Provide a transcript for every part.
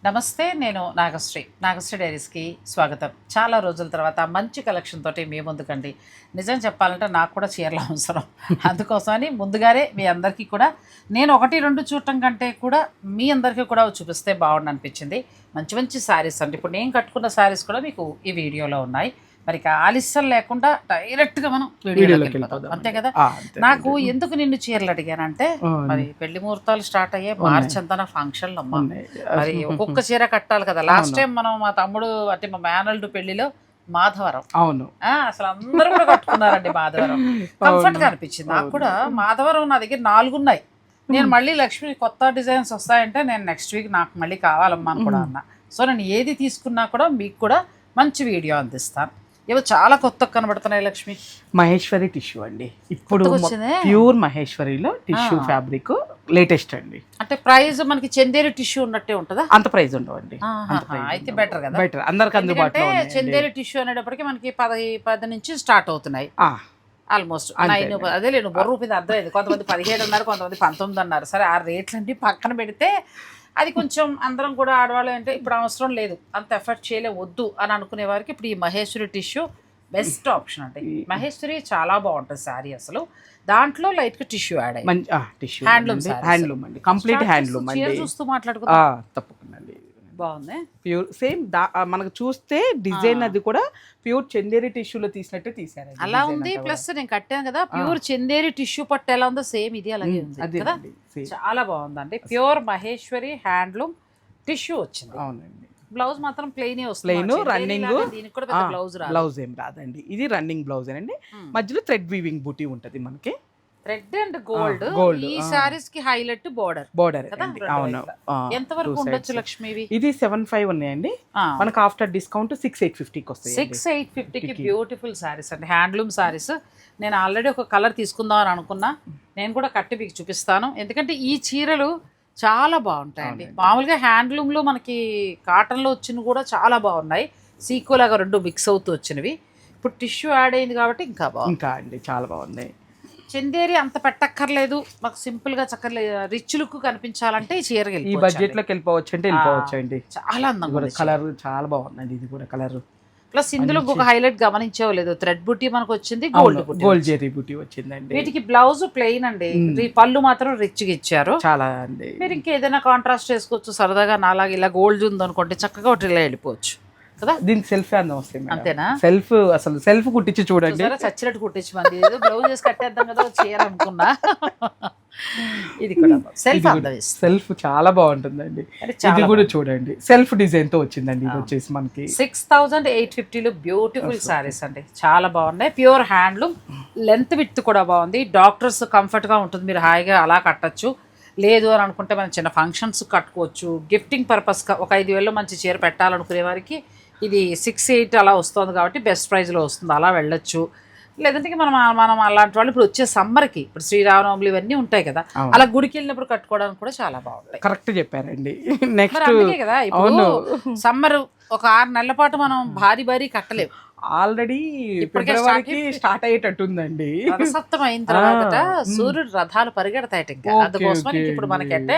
నమస్తే, నేను నాగశ్రీ డైరీస్కి స్వాగతం. చాలా రోజుల తర్వాత మంచి కలెక్షన్ తోటి మీ ముందుకండి. నిజం చెప్పాలంటే నాకు కూడా చీరలు అవసరం. అందుకోసమని ముందుగానే మీ అందరికీ కూడా నేను 1-2 చూడటం కంటే కూడా మీ అందరికీ కూడా చూపిస్తే బాగుండు అనిపించింది. మంచి మంచి శారీస్ అండి. ఇప్పుడు నేను కట్టుకున్న శారీస్ కూడా మీకు ఈ వీడియోలో ఉన్నాయి. మరి ఆలస్యం లేకుండా డైరెక్ట్గా మనం వీడియోలోకి వెళ్ళిపోదాం, అంతే కదా. నాకు ఎందుకు నిన్ను చీరలు అడిగానంటే, మరి పెళ్లి ముహూర్తాలు స్టార్ట్ అయ్యే మార్చి అంతా ఫంక్షన్లు అమ్మా. మరి ఒక్కొక్క చీర కట్టాలి కదా. లాస్ట్ టైం మనం మా తమ్ముడు అంటే మా మేనల్డ్ పెళ్లిలో మాధవరం, అవును అసలు అందరూ కూడా కట్టుకున్నారండి మాధవరం. కంఫర్ట్ గా అనిపించింది నాకు కూడా. మాధవరం నా దగ్గర 4 ఉన్నాయి. నేను మళ్ళీ లక్ష్మి కొత్త డిజైన్స్ వస్తాయంటే నేను నెక్స్ట్ వీక్ నాకు మళ్ళీ కావాలమ్మా అని కూడా అన్నా. సో నేను ఏది తీసుకున్నా కూడా మీకు కూడా మంచి వీడియో అందిస్తాను. ఇవి చాలా కొత్త కనబడుతున్నాయి లక్ష్మి. మహేశ్వరి టిష్యూ అండి. ఇప్పుడు ప్యూర్ మహేశ్వరిలో టిష్యూ ఫ్యాబ్రిక్ లేటెస్ట్ అండి. అంటే ప్రైస్ మనకి చందేరి టిష్యూ ఉన్నట్టే ఉంటుందా? అంత ప్రైస్ ఉండవండి. అయితే బెటర్ కదా, బెటర్, అందరికి అందుబాటులో. చందేరి టిష్యూ అనేటప్పటికి మనకి 10 నుంచి స్టార్ట్ అవుతున్నాయి. ఆల్మోస్ట్ 9 అదే లేదు బొర్ర రూపాయలు అర్థమైంది. కొంతమంది 17 అన్నారు, కొంతమంది 19 అన్నారు. సరే ఆ రేట్లన్నీ పక్కన పెడితే అది కొంచెం అందరం కూడా ఆడవాళ్ళు అంటే ఇప్పుడు అవసరం లేదు, అంత ఎఫర్ట్ చేయలే వద్దు అని అనుకునే వారికి ఇప్పుడు ఈ మహేశ్వరి టిష్యూ బెస్ట్ ఆప్షన్ అంటే. మహేశ్వరి చాలా బాగుంటుంది శారీ అసలు. దాంట్లో లైట్ గా టిష్యూ యాడ్ అయ్యి హ్యాండ్లూమ్ అండి, కంప్లీట్ హ్యాండ్లూమ్ అండి. చూస్తూ మాట్లాడుకుందాం. తప్పకుండా అండి. బాగుంది. ప్యూర్ సేమ్ మనకు చూస్తే డిజైన్ అది కూడా ప్యూర్ చందేరి టిష్యూలో తీసినట్టే తీసారు అలా ఉంది. ప్లస్ నేను కట్టాను కదా ప్యూర్ చందేరి టిష్యూ పట్టు ఎలా ఉందో సేమ్ ఇది అలాగే ఉంది కదా. చాలా బాగుందండి. ప్యూర్ మహేశ్వరి హ్యాండ్లూమ్ టిష్యూ వచ్చింది. అవునండి. బ్లౌజ్ మాత్రం ప్లెయిన్ రన్నింగ్ బ్లౌజ్ ఏం రాదండి. ఇది రన్నింగ్ బ్లౌజ్ అండి. మధ్యలో థ్రెడ్ వీవింగ్ బూటీ ఉంటది మనకి. రెడ్ అండ్ గోల్డ్ ఈ సారీస్ కి హైలైట్ బోర్డర్. అవును. ఎంత వరకు ఉండొచ్చు లక్ష్మి? ఇది 7,500 ఉన్నాయండి. మనకు ఆఫ్టర్ డిస్కౌంట్ 6,850కి వస్తాయి. 6,850కి బ్యూటిఫుల్ సారీస్ అండి, హ్యాండ్లూమ్ సారీస్. నేను ఆల్రెడీ ఒక కలర్ తీసుకుందాం అని అనుకున్నా. నేను కూడా కట్టి మీకు చూపిస్తాను, ఎందుకంటే ఈ చీరలు చాలా బాగుంటాయండి. మామూలుగా హ్యాండ్లూమ్లో మనకి కాటన్లో వచ్చినవి కూడా చాలా బాగున్నాయి. సీకోలాగా 2 మిక్స్ అవుతూ వచ్చినవి. ఇప్పుడు టిష్యూ యాడ్ అయింది కాబట్టి ఇంకా బాగుంది. ఇంకా అండి చాలా బాగుంది. చందేరి అంత పెట్టక్కర్లేదు, మాకు సింపుల్ గా చక్కర్లేదు, రిచ్ లుక్ కనిపించాలంటే ఈ చీర ఈ బడ్జెట్ లోకి వెళ్ళిపోవచ్చు అంటే వెళ్ళిపోవచ్చు అండి. చాలా అందంగా కలర్ చాలా బాగుందండి. ఇది కూడా కలర్. ప్లస్ ఇందులో ఒక హైలైట్ గమనించావు లేదు, థ్రెడ్ బుట్టి మనకు వచ్చింది, గోల్డ్ జెరీ బుట్టి వచ్చిందండి. వీటికి బ్లౌజ్ ప్లెయిన్ అండి, పళ్ళు మాత్రం రిచ్ గా ఇచ్చారు. చాలా అండి. మీరు ఇంకేదైనా కాంట్రాస్ట్ చేసుకోవచ్చు సరదాగా. నాలాగా ఇలా గోల్డ్ ఉంది అనుకోండి చక్కగా ఒకటి ఇలా వెళ్ళిపోవచ్చు కదా. దీనికి సెల్ఫ్ అందం వస్తుంది. అంతేనా? సెల్ఫ్ అసలు సెల్ఫ్ కుట్టించి చూడండి. చచ్చినట్టు కుట్టించి మంది బ్లౌజ్ చేసి కట్టేద్దాం కదా చీర అనుకున్నా. ఇది కూడా సెల్ఫ్ చాలా బాగుంటుందండి. ఇది కూడా చూడండి సెల్ఫ్ డిజైన్ తో వచ్చిందండి. ఇది వచ్చేసి మనకి 6,850లో బ్యూటిఫుల్ సారీస్ అండి, చాలా బాగున్నాయి. ప్యూర్ హ్యాండ్లూమ్, లెంత్ విడ్త్ కూడా బాగుంది. డాక్టర్స్ కంఫర్ట్ గా ఉంటుంది, మీరు హాయిగా అలా కట్టచ్చు. లేదు అని అనుకుంటే మనం చిన్న ఫంక్షన్స్ కట్టుకోవచ్చు. గిఫ్టింగ్ పర్పస్గా ఒక 5,000 మంచి చీర పెట్టాలనుకునే వారికి ఇది 6,800 అలా వస్తుంది కాబట్టి బెస్ట్ ప్రైస్లో వస్తుంది, అలా వెళ్ళొచ్చు. లేదంటే మనం అలాంటి వాళ్ళు ఇప్పుడు వచ్చే సమ్మర్కి, ఇప్పుడు శ్రీరామనవమి ఇవన్నీ ఉంటాయి కదా, అలా గుడికి వెళ్ళినప్పుడు కట్టుకోవడానికి కూడా చాలా బాగుంటాయి. కరెక్ట్ చెప్పారండి. నెక్స్ట్ అందుకే కదా ఇప్పుడు సమ్మర్ ఒక 6 నెలల పాటు మనం భారీ కట్టలేము. ఆల్రెడీ ఫిబ్రవరికి స్టార్ట్ అయ్యేటట్టుందండి. రథసప్తమి అయిన తర్వాత సూర్యుడు రథాలు పరిగెడతాయట ఇంకా. అందుకోసమని ఇప్పుడు మనకంటే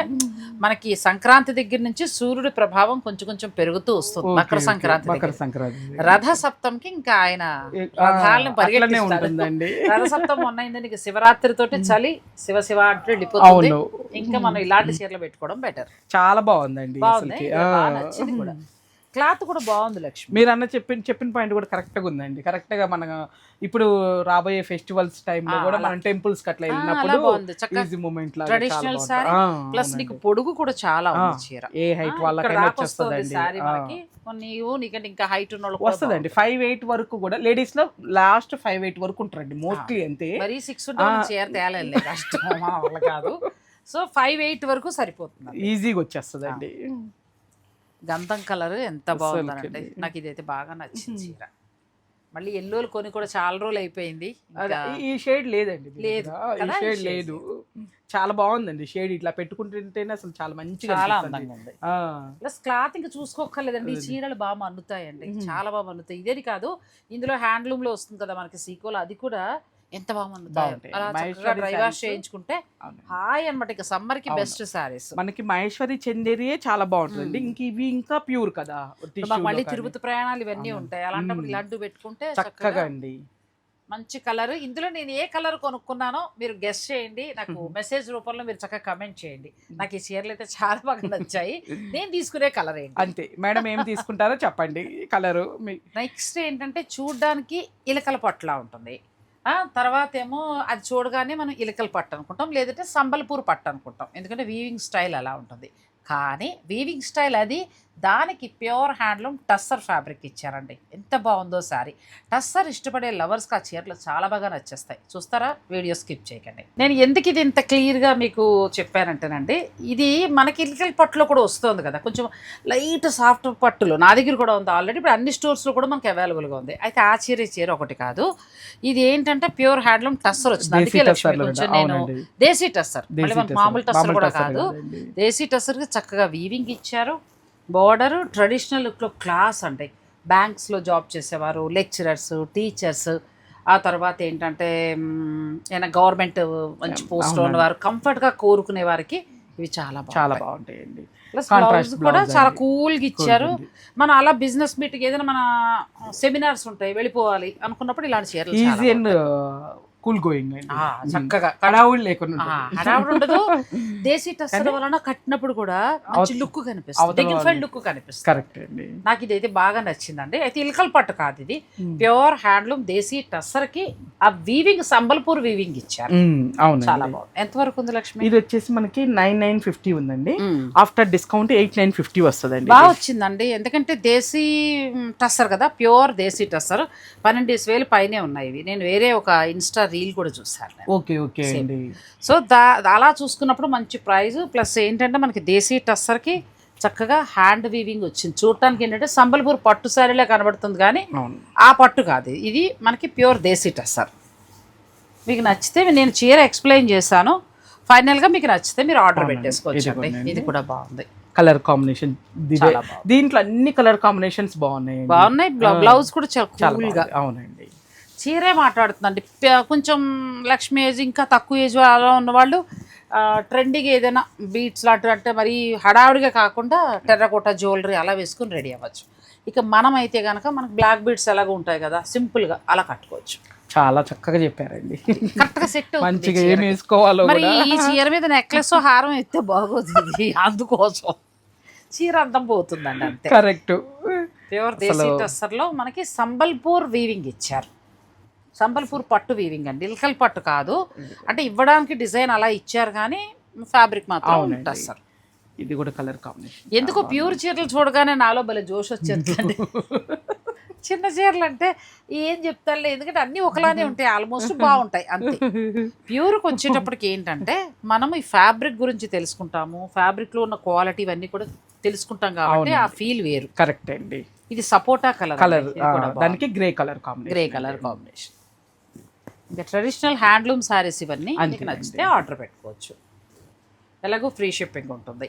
మనకి సంక్రాంతి దగ్గర నుంచి సూర్యుడి ప్రభావం కొంచెం పెరుగుతూ వస్తుంది. మకర సంక్రాంతి రథసప్తంకి ఇంకా ఆయన రథాలను పరిగెట్టిస్తుందండి. రథసప్తం మొన్న అయిందని శివరాత్రి తోటి చలి శివ అంటూ వెళ్ళిపోతుంది. ఇంకా మనం ఇలాంటి చీరలు పెట్టుకోవడం బెటర్. చాలా బాగుందండి. నచ్చింది కూడా. క్లాత్ కూడా బాగుంది లక్ష్మి. మీరు అన్న చెప్పిన పాయింట్ కూడా కరెక్ట్గా ఉందండి. కరెక్ట్గా మన ఇప్పుడు రాబోయే ఫెస్టివల్స్ టైంలో కూడా మనం టెంపుల్స్ అట్లా వెళ్ళినప్పుడు ఈజీ మూమెంట్ లాగా ట్రెడిషనల్ సారీ. ప్లస్ నీకు పొడుగు కూడా చాలా ఉంది చీర. ఏ హైట్ వాళ్ళకైనా వచ్చేస్తుందండి. నీకంటే ఇంకా హైట్ ఉన్న వాళ్ళకి వస్తుందండి. 5'8" వరకు కూడా లేడీస్ లో లాస్ట్ 5'8" వరకు ఉంటారండి మోస్ట్లీ. అంతే, మరి 6 చీర తేలేదు కష్టం కాదు. సో 5'8" వరకు సరిపోతుంది, ఈజీగా వచ్చేస్తుందండి. గంధం కలర్ ఎంత బాగుందంటే నాకు ఇదైతే బాగా నచ్చింది చీర. మళ్ళీ ఎల్లోలు కొని కూడా చాలా రోజులు అయిపోయింది. ఈ షేడ్ లేదండి, లేదు ఈ షేడ్ లేదు. చాలా బాగుందండి షేడ్. ఇట్లా పెట్టుకుంటుంటేనే అసలు చాలా మంచిగా, చాలా అందంగా ఉంది. ప్లస్ క్లాత్ ఇంకా చూసుకోక్కర్లేదండి, ఈ చీరలు బాగా మన్నుతాయండి, చాలా బాగా మన్నుతాయి. ఇదేది కాదు, ఇందులో హ్యాండ్లూమ్ లో వస్తుంది కదా మనకి సీకోలో, అది కూడా ఎంత బాగుంది బాగుంటాయి. అలా చక్కగా మహేశ్వరి డ్రై వాష్ sarees. చేయించుకుంటే అవునండి. హాయ్ అనమాట. ఇక సమ్మర్ కి అవును. బెస్ట్ సారీస్. మనకి మహేశ్వరి చందేరియే చాలా బాగుంటుంది. ఇంక ఇవి ఇంకా ప్యూర్ కదా, మాకు మళ్ళీ టిష్యూలో కానీ. తిరుపతి ప్రయాణాలు ఇవన్నీ అవునండి. ఉంటాయి. అలాంటప్పుడు ఇలాంటివి పెట్టుకుంటే చక్కగా అండి. మంచి కలర్. ఇందులో నేను ఏ కలర్ కొనుక్కున్నానో మీరు గెస్ట్ చేయండి, నాకు మెసేజ్ రూపంలో మీరు చక్కగా కమెంట్ చేయండి. నాకు ఈ చీరలు అయితే చాలా బాగా నచ్చాయి. నేను తీసుకునే కలర్ ఏంటి? అంతే మేడం, ఏం తీసుకుంటారో చెప్పండి కలరు. నెక్స్ట్ ఏంటంటే చూడ్డానికి ఇలకల పట్టులా ఉంటుంది. తర్వాత ఏమో అది చూడగానే మనం ఇలకల పట్టు అనుకుంటాం, లేదంటే సంబల్పూర్ పట్టు అనుకుంటాం, ఎందుకంటే వీవింగ్ స్టైల్ అలా ఉంటుంది. కానీ వీవింగ్ స్టైల్ అది, దానికి ప్యూర్ హ్యాండ్లూమ్ టస్సర్ ఫ్యాబ్రిక్ ఇచ్చారండి. ఎంత బాగుందో శారీ. టస్సర్ ఇష్టపడే లవర్స్కి ఆ చీరలు చాలా బాగా నచ్చేస్తాయి. చూస్తారా? వీడియో స్కిప్ చేయకండి. నేను ఎందుకు ఇది ఇంత క్లియర్గా మీకు చెప్పానంటేనండి, ఇది మనకి ఇల్కల్ పట్టులో కూడా వస్తుంది కదా, కొంచెం లైట్ సాఫ్ట్ పట్టులో నా దగ్గర కూడా ఉంది ఆల్రెడీ. ఇప్పుడు అన్ని స్టోర్స్లో కూడా మనకి అవైలబుల్గా ఉంది. అయితే ఆ చీర ఒకటి కాదు, ఇది ఏంటంటే ప్యూర్ హ్యాండ్లూమ్ టస్సర్ వచ్చింది. అందుకే లక్ష్మి కొంచెం నేను దేశీ టస్సర్, మళ్ళీ మనకు మామూలు టస్సర్ కూడా కాదు, దేశీ టస్సర్కి చక్కగా వీవింగ్ ఇచ్చారు. బోర్డరు ట్రెడిషనల్ లుక్లో క్లాస్ అంటే బ్యాంక్స్లో జాబ్ చేసేవారు, లెక్చరర్స్, టీచర్స్, ఆ తర్వాత ఏంటంటే ఏమైనా గవర్నమెంట్ మంచి పోస్ట్లో ఉన్నవారు, కంఫర్ట్గా కోరుకునే వారికి ఇవి చాలా బాగుంటాయండి. ప్లస్ బ్లౌజ్ కూడా చాలా కూల్గా ఇచ్చారు. మనం అలా బిజినెస్ మీటింగ్ ఏదైనా మన సెమినార్స్ ఉంటాయి, వెళ్ళిపోవాలి అనుకున్నప్పుడు ఇలాంటి చీరలు ఈజీ అండ్ కూల్ గోయింగ్ అండి. చక్కగా హడావుడి లేకుండా హడావుడి ఉండదు. దేశీ టస్సర్ వలన కట్టినప్పుడు కూడా మంచి లుక్ కనిపిస్తుంది, డిగ్నిఫైడ్ లుక్ కనిపిస్తుంది. కరెక్ట్ అండి. నాకు ఇదైతే బాగా నచ్చిందండి. అయితే ఇల్కల్ పట్టు కాదు, ఇది ప్యూర్ హ్యాండ్లూమ్ దేశీ టస్సర్ కి ఆ వీవింగ్ సంబల్పూర్ వీవింగ్ ఇచ్చారు. అవును, చాలా బాగుంది. ఎంత వరకు ఉంది లక్ష్మి? ఇది వచ్చేసి మనకి 9950 ఉందండి. ఆఫ్టర్ డిస్కౌంట్ 8950 వస్తుందండి. బాగా వచ్చిందండి, ఎందుకంటే దేశీ టస్సర్ కదా, ప్యూర్ దేశీ టస్సర్. 12,000 పైనే ఉన్నాయి ఇవి. నేను వేరే ఒక ఇన్స్టా రీల్ కూడా చూసాను. ఓకే అండి. సో అలా చూసుకున్నప్పుడు మంచి ప్రైస్, ప్లస్ ఏంటంటే మనకి దేశీ టస్సర్కి చక్కగా హ్యాండ్ వీవింగ్ వచ్చింది. చూడటానికి ఏంటంటే సంబల్పూర్ పట్టు శారీలో కనబడుతుంది, కానీ ఆ పట్టు కాదు, ఇది మనకి ప్యూర్ దేశీ టస్సర్. మీకు నచ్చితే నేను చీర ఎక్స్ప్లెయిన్ చేశాను, ఫైనల్గా మీకు నచ్చితే మీరు ఆర్డర్ పెట్టేసుకోవచ్చు. ఇది కూడా బాగుంది. కలర్ కాంబినేషన్ దీంట్లో అన్ని కలర్ కాంబినేషన్స్ బాగున్నాయి. బ్లౌజ్ కూడా చాలా కూల్గా. అవునండి. చీరే మాట్లాడుతుందండి. కొంచెం లక్ష్మి ఏజ్, ఇంకా తక్కువ ఏజ్ అలా ఉన్నవాళ్ళు ట్రెండీగా ఏదైనా బీట్స్ లాంటివి, అంటే మరి హడావుడిగా కాకుండా టెర్రకోట జ్యువెలరీ అలా వేసుకుని రెడీ అవ్వచ్చు. ఇక మనం అయితే కనుక మనకు బ్లాక్ బీట్స్ ఎలాగ ఉంటాయి కదా, సింపుల్గా అలా కట్టుకోవచ్చు. చాలా చక్కగా చెప్పారండి. కరెక్ట్గా సెట్ మంచిగా ఏం వేసుకోవాలో. మరి ఈ చీర మీద నెక్లెస్ హారం ఎత్తే బాగోతుంది, అందుకోసం చీర అందం పోతుందండి అంతే. కరెక్ట్. ప్యూర్ దేశీ టస్సర్లో మనకి సంబల్పూర్ వీవింగ్ ఇచ్చారు. సంబల్పూర్ పట్టు వీవింగ్ అండి, ఇల్కల్ పట్టు కాదు. అంటే ఇవ్వడానికి డిజైన్ అలా ఇచ్చారు, కానీ ఫ్యాబ్రిక్ మాత్రం టస్సర్. ఇది కూడా కలర్ కాంబినేషన్. ఎందుకో ప్యూర్ చీరలు చూడగానే నాలో భలే జోష్ వచ్చేది. చిన్న చీరలు అంటే ఏం చెప్తారులే, ఎందుకంటే అన్నీ ఒకలానే ఉంటాయి, ఆల్మోస్ట్ బాగుంటాయి అంతే. ప్యూర్కి వచ్చేటప్పటికి ఏంటంటే మనం ఈ ఫ్యాబ్రిక్ గురించి తెలుసుకుంటాము, ఫ్యాబ్రిక్లో ఉన్న క్వాలిటీ ఇవన్నీ కూడా తెలుసుకుంటాం, కాబట్టి ఆ ఫీల్ వేరు. కరెక్ట్ అండి. ఇది సపోటా కలర్, దానికి గ్రే కలర్ కాంబినేషన్. ఇంకా ట్రెడిషనల్ హ్యాండ్లూమ్ శారీస్ ఇవన్నీ మీకు నచ్చితే ఆర్డర్ పెట్టుకోవచ్చు. ఎలాగో ఫ్రీ షిప్పింగ్ ఉంటుంది.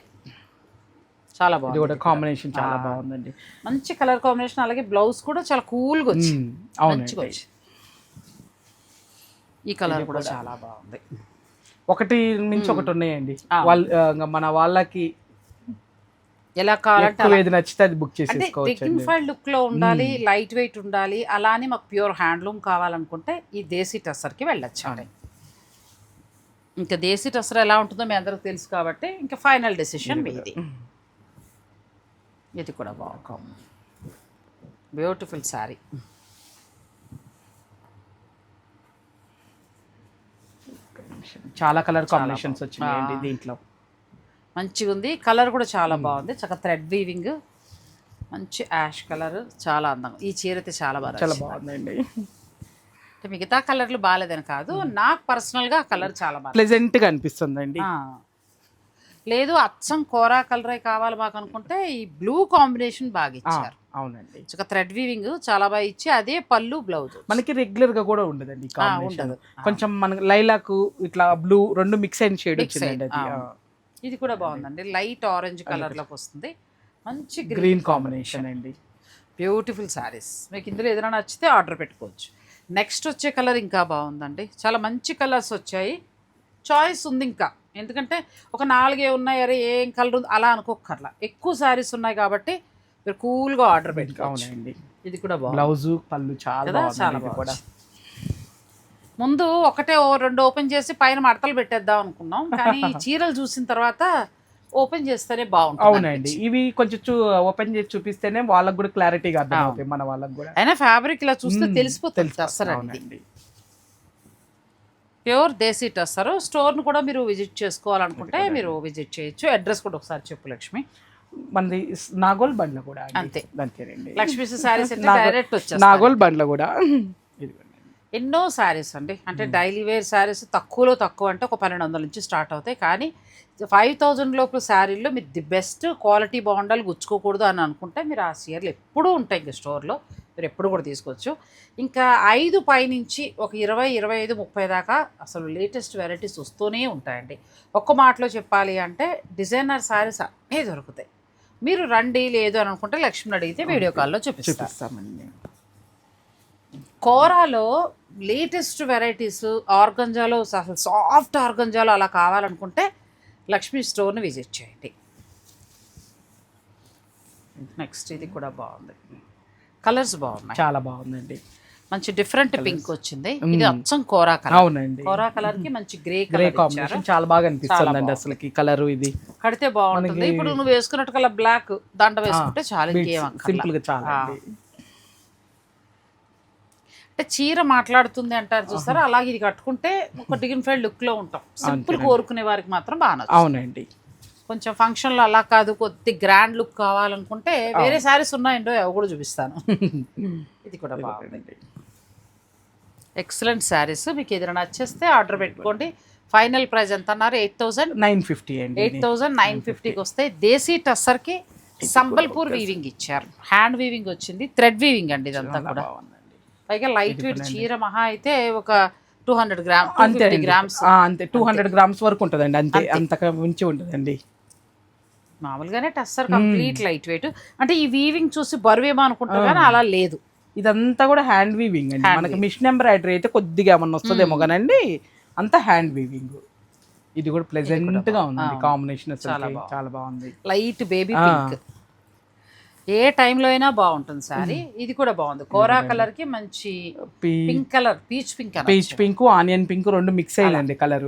చాలా బాగుంది కాంబినేషన్, చాలా బాగుందండి. మంచి కలర్ కాంబినేషన్. అలాగే బ్లౌజ్ కూడా చాలా కూల్గా వచ్చింది, మంచిగా వచ్చింది. ఈ కలర్ కూడా చాలా బాగుంది. ఒకటి మించి ఒకటి ఉన్నాయండి మన వాళ్ళకి. ఎలా కావాలంటే ఏది నచ్చితే అది బుక్ చేసేసుకోవచ్చు. డిగ్నిఫైడ్ లుక్ లో ఉండాలి, లైట్ వెయిట్ ఉండాలి, అలానే మాకు ప్యూర్ హ్యాండ్లూమ్ కావాలనుకుంటే ఈ దేశీ టస్సర్కి వెళ్ళొచ్చు. ఇంకా దేశీ టస్సర్ ఎలా ఉంటుందో మీ అందరికి తెలుసు కాబట్టి ఇంకా ఫైనల్ డెసిషన్ మీది. ఇది కూడా బాగుంది, బ్యూటిఫుల్ శారీ. చాలా కలర్ కాంబినేషన్స్ వచ్చినాయండి దీంట్లో. మంచిగా ఉంది, కలర్ కూడా చాలా బాగుంది. చక్కగా థ్రెడ్ వీవింగ్, మంచి యాష్ కలర్, చాలా అందంగా. ఈ చీర అయితే చాలా బాగుందండి. మిగతా కలర్లు బాగాలేదని కాదు, నాకు పర్సనల్గా ఆ కలర్ చాలా బాగా ప్లెజెంట్గా అనిపిస్తుందండి. లేదు అచ్చం కోరా కలరే కావాలి మాకు అనుకుంటే ఈ బ్లూ కాంబినేషన్ బాగా ఇచ్చారు. అవునండి. థ్రెడ్ వీవింగ్ చాలా బాగా ఇచ్చి అదే పళ్ళు బ్లౌజ్. మనకి రెగ్యులర్ గా కూడా ఉండదండి, ఉండదు. కొంచెం మనకి లైలాక్ ఇట్లా బ్లూ రెండు మిక్స్ అయిన షేడ్ వచ్చిందండి. ఇది కూడా బాగుందండి, లైట్ ఆరెంజ్ కలర్ లోకి వస్తుంది, మంచి గ్రీన్ కాంబినేషన్ అండి. బ్యూటిఫుల్ శారీస్. మీకు ఇందులో ఏదైనా నచ్చితే ఆర్డర్ పెట్టుకోవచ్చు. నెక్స్ట్ వచ్చే కలర్ ఇంకా బాగుందండి, చాలా మంచి కలర్స్ వచ్చాయి, చాయిస్ ఉంది ఇంకా. ఎందుకంటే ఒక 4 ఉన్నాయి, అరే ఏం కలర్ ఉంది అలా అనుకోకర్లా, ఎక్కువ శారీస్ ఉన్నాయి కాబట్టి మీరు కూల్గా ఆర్డర్ పెట్టుకోవచ్చు. అవునండి, ఇది కూడా బాగుంది, బ్లౌజ్ పళ్ళు చాలా కదా, చాలా బాగుంది కూడా. ముందు ఒకటే 2 ఓపెన్ చేసి పైన మడతలు పెట్టేద్దాం అనుకున్నాం, కానీ ఈ చీరలు చూసిన తర్వాత ఓపెన్ చేస్తేనే బాగుంటుంది. అవునండి, ఇవి కొంచెం ఓపెన్ చేసి చూపిస్తేనే వాళ్ళకి కూడా క్లారిటీగా అర్థమవుతాయి, మన వాళ్ళకి కూడా. అయినా ఫ్యాబ్రిక్ ఇలా చూస్తే తెలిసిపోతుంది టస్సర్ అండి, ప్యూర్ దేశీ టస్సర్. స్టోర్ను కూడా మీరు విజిట్ చేసుకోవాలనుకుంటే మీరు విజిట్ చేయొచ్చు. అడ్రస్ కూడా ఒకసారి చెప్పు లక్ష్మి. మనది నాగోల్ బండ్ల కూడా అంతే, అంతేనండి. లక్ష్మీ శారీస్ అంటే డైరెక్ట్ వచ్చేసి నాగోల్ బండ్ల కూడా ఎన్నో శారీస్ అండి. అంటే డైలీ వేర్ శారీస్ తక్కువలో తక్కువ అంటే ఒక 1200 నుంచి స్టార్ట్ అవుతాయి, కానీ 5000 లోపల శారీల్లో మీరు ది బెస్ట్ క్వాలిటీ బాగుండాలి, గుచ్చుకోకూడదు అని అనుకుంటే మీరు ఆ చీరలు ఎప్పుడూ ఉంటాయి ఇంకా స్టోర్లో, మీరు ఎప్పుడు కూడా తీసుకోవచ్చు. ఇంకా 5 పైనుంచి ఒక 20, 25, 30 దాకా అసలు లేటెస్ట్ వెరైటీస్ వస్తూనే ఉంటాయండి. ఒక్క మాటలో చెప్పాలి అంటే డిజైనర్ శారీస్ అన్నీ దొరుకుతాయి. మీరు రండి, లేదు అని అనుకుంటే లక్ష్మిని అడిగితే వీడియో కాల్లో చూపిస్తామండి. కోరాలో లేటెస్ట్ వెరైటీస్, ఆర్గంజాలో అసలు సాఫ్ట్ ఆర్గంజాలో అలా కావాలనుకుంటే లక్ష్మీ స్టోర్ని విజిట్ చేయండి. నెక్స్ట్ ఇది కూడా బాగుంది, కలర్స్ బాగున్నాయి, చాలా బాగుందండి, మంచి డిఫరెంట్ పింక్ వచ్చింది. ఇది అచ్చం కోరా కలర్. అవునండి, కోరా కలర్ కి మంచి గ్రే కాంబినేషన్ చాలా బాగా అనిపిస్తుంది అండి అసలుకి కలర్. ఇది కడితే బాగుంటుంది. ఇప్పుడు నువ్వు వేసుకున్నట్టు కలర్ బ్లాక్ దండ వేసుకుంటే చాలా, సింపుల్ గా చాలా. అంటే చీర మాట్లాడుతుంది అంటారు చూస్తారా, అలాగే ఇది కట్టుకుంటే ఒక డిగ్నిఫైడ్ లుక్ లో ఉంటాం. సింపుల్ కోరుకునే వారికి మాత్రం బాగా. అవునండి, కొంచెం ఫంక్షన్ లో అలా కాదు, కొద్ది గ్రాండ్ లుక్ కావాలనుకుంటే వేరే శారీస్ ఉన్నాయండో అవి కూడా చూపిస్తాను. ఇది కూడా బాగుంది, ఎక్సలెంట్ శారీస్. మీకు ఏదైనా నచ్చేస్తే ఆర్డర్ పెట్టుకోండి. ఫైనల్ ప్రైస్ ఎంత అన్నారు? 8,950 అండి. 8,950కి వస్తాయి. దేశీ టస్సర్కి సంబల్పూర్ వీవింగ్ ఇచ్చారు, హ్యాండ్ వీవింగ్ వచ్చింది, థ్రెడ్ వీవింగ్ అండి ఇదంతా కూడా. పైగా లైట్ వెయిట్ చీర మహా అయితే ఒక 200 గ్రామ్స్, 250 గ్రామ్స్ అంతే, 200 గ్రామ్స్ వరకు ఉంటుందండి, అంతే, అంతకు మించి ఉంటుందండి. మామూలుగానే టస్సర్ కంప్లీట్ లైట్ వెయిట్. అంటే ఈ వీవింగ్ చూసి బరువేమో అనుకుంటారు కానీ అలా లేదు, ఇదంతా కూడా హ్యాండ్ వీవింగ్ అండి. మనకి మిషన్ ఎంబ్రాయిడరీ అయితే కొద్దిగా ఏమన్నా వస్తుందేమో కానండి, అంతా హ్యాండ్ వీవింగ్. ఇది కూడా ప్లెజెంట్ గా ఉంది కాంబినేషన్, చాలా బాగుంది. లైట్ బేబీ పింక్, ఏ టైంలో అయినా బాగుంటుంది సారీ. ఇది కూడా బాగుంది, కోరా కలర్ కి మంచి pink colour, peach pink onion pink రెండు మిక్స్ అయిందండి కలర్.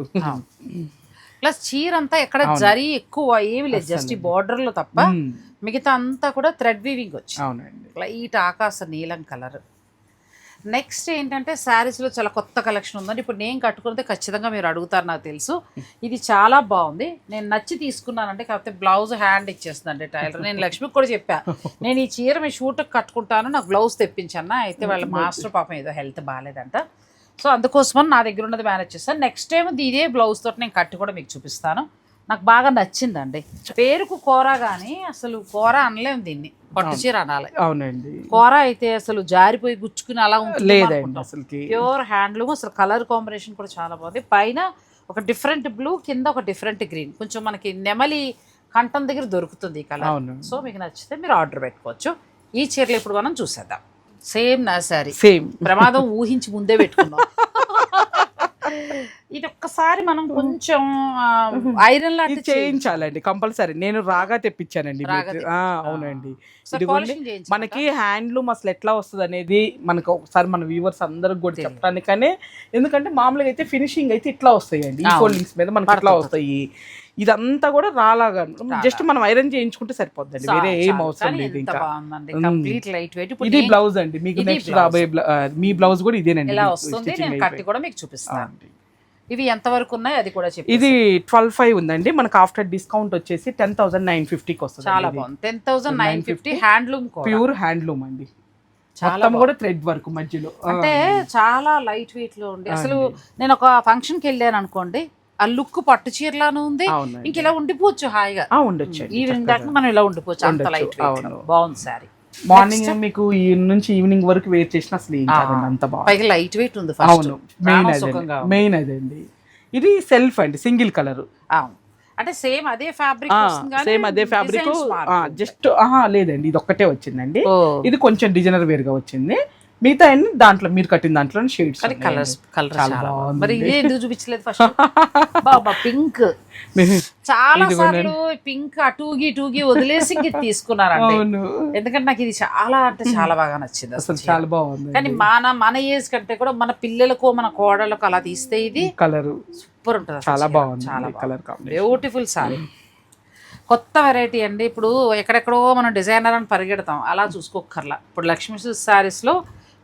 ప్లస్ చీర అంతా ఎక్కడ జరీ ఎక్కువ ఏమి లేదు, జస్ట్ ఈ బార్డర్ లో తప్ప మిగతా అంతా కూడా థ్రెడ్ వీవింగ్ వచ్చి లైట్ ఆకాశ నీలం కలర్. నెక్స్ట్ ఏంటంటే శారీస్లో చాలా కొత్త కలెక్షన్ ఉందండి. ఇప్పుడు నేను కట్టుకుంటే ఖచ్చితంగా మీరు అడుగుతారు నాకు తెలుసు. ఇది చాలా బాగుంది, నేను నచ్చి తీసుకున్నానంటే. కాకపోతే బ్లౌజ్ హ్యాండ్ ఇచ్చేస్తుందండి టైలర్. నేను లక్ష్మికి కూడా చెప్పా, నేను ఈ చీర మీ షూట్కి కట్టుకుంటాను, నాకు బ్లౌజ్ తెప్పించన్నా. అయితే వాళ్ళ మాస్టర్ పాపం ఏదో హెల్త్ బాగాలేదంట, సో అందుకోసమని నా దగ్గర ఉన్నది మేనేజ్ చేస్తాను. నెక్స్ట్ టైం ఇదే బ్లౌజ్ తోటి నేను కట్టి కూడా మీకు చూపిస్తాను. నాకు బాగా నచ్చిందండి. పేరుకు కూర కానీ అసలు కూర అనలేము, దీన్ని పట్టు చీర అనాలి. అవునండి, కూర అయితే అసలు జారిపోయి గుచ్చుకుని అలా ఉంటుంది లేదండి అసలు. ప్యూర్ హ్యాండ్లూమ్, అసలు కలర్ కాంబినేషన్ కూడా చాలా బాగుంది. పైన ఒక డిఫరెంట్ బ్లూ, కింద ఒక డిఫరెంట్ గ్రీన్, కొంచెం మనకి నెమలి కంఠం దగ్గర దొరుకుతుంది ఈ కలర్. సో మీకు నచ్చితే మీరు ఆర్డర్ పెట్టుకోవచ్చు. ఈ చీరలు ఇప్పుడు మనం చూసేద్దాం. సేమ్ నా సారీ, సేమ్ ప్రమాదం ఊహించి ముందే పెట్టుకున్నాం. ఇది ఒక్కసారి మనం కొంచెం ఐరన్ లాంటి చేయించాలండి కంపల్సరీ. నేను రాగా తెప్పించానండి. అవునండి, ఇది మనకి హ్యాండ్లూమ్ అసలు ఎట్లా వస్తుంది అనేది మనకు ఒకసారి మన వ్యూవర్స్ అందరికి కూడా చెప్పడానికనే. ఎందుకంటే మామూలుగా అయితే ఫినిషింగ్ అయితే ఇట్లా వస్తాయండి, ఈ ఫోల్డింగ్స్ మీద మనకి ఇట్లా వస్తాయి. ఇదంతా కూడా రాలాగా జస్ట్ మనం ఐరన్ చేయించుకుంటే సరిపోద్దండి, వేరే ఏం అవసరం లేదు. ఇంకా ఇది బ్లౌజ్ అండి, మీకు నెక్స్ట్ రాబోయే మీ బ్లౌజ్ కూడా ఇదేనండి. కట్టి కూడా మీకు చూపిస్తాను. ఇవి ఎంత వరకు ఉన్నాయి అది కూడా చెప్పి. ఇది 12,500 ఉందండి, మనకు ఆఫ్టర్ డిస్కౌంట్ వచ్చేసి 10,950కి వస్తుంది. చాలా బాగుంది, 10,950 హ్యాండ్లూమ్, ప్యూర్ హ్యాండ్లూమ్ అండి. మొత్తం కూడా థ్రెడ్ వర్క్ మధ్యలో, అంటే చాలా లైట్ వెయిట్ లో ఉంది. అసలు నేను ఒక ఫంక్షన్ కి వెళ్ళాను అనుకోండి, ఆ లుక్ పట్టు చీరలాను ఉంది, ఇంక ఇలా ఉండిపోవచ్చు హాయిగా. ఉండొచ్చు, ఈవినింగ్ దాకా మనం ఇలా ఉండిపోవచ్చు, అంత లైట్ వెయిట్. బాగుంది సారీ. మార్నింగ్ మీకు నుంచి ఈవినింగ్ వరకు వేర్ చేసిన అసలు అంత బాగుంది, పైగా లైట్ వెయిట్ ఉంది. అవును, మెయిన్ అదండి. ఇది సెల్ఫ్ అండి, సింగిల్ కలర్. అంటే సేమ్ అదే ఫ్యాబ్రిక్, సేమ్ అదే ఫ్యాబ్రిక్, జస్ట్ లేదండి ఇది ఒక్కటే వచ్చిందండి. ఇది కొంచెం డిజైనర్ వేర్ గా వచ్చింది. మిగతా అన్ని దాంట్లో మీరు కట్టిన దాంట్లో షేడ్స్. కానీ కలర్ చాలా బాగుంది. మరి ఇదే ఎందుకు చూపించలేదు ఫస్ట్? బాబా పింక్ చాలా సార్లు పింక్ అటూగి టూగి వదిలేసి ఇంక తీసుకున్నారండి. ఎందుకంటే నాకు ఇది చాలా అంటే చాలా బాగా నచ్చింది అసలు, చాలా బాగుంది. కానీ మన ఏజ్ కంటే కూడా మన పిల్లలకు మన కోడలకు అలా తీస్తే ఇది కలర్ సూపర్ ఉంటుంది, చాలా బాగుంది. చాలా కలర్ బ్యూటిఫుల్ సారీ. కొత్త వెరైటీ అండి. ఇప్పుడు ఎక్కడెక్కడో మనం డిజైనర్ అని పరిగెడతాం, అలా చూసుకోకర్లా. ఇప్పుడు లక్ష్మీ శారీస్లో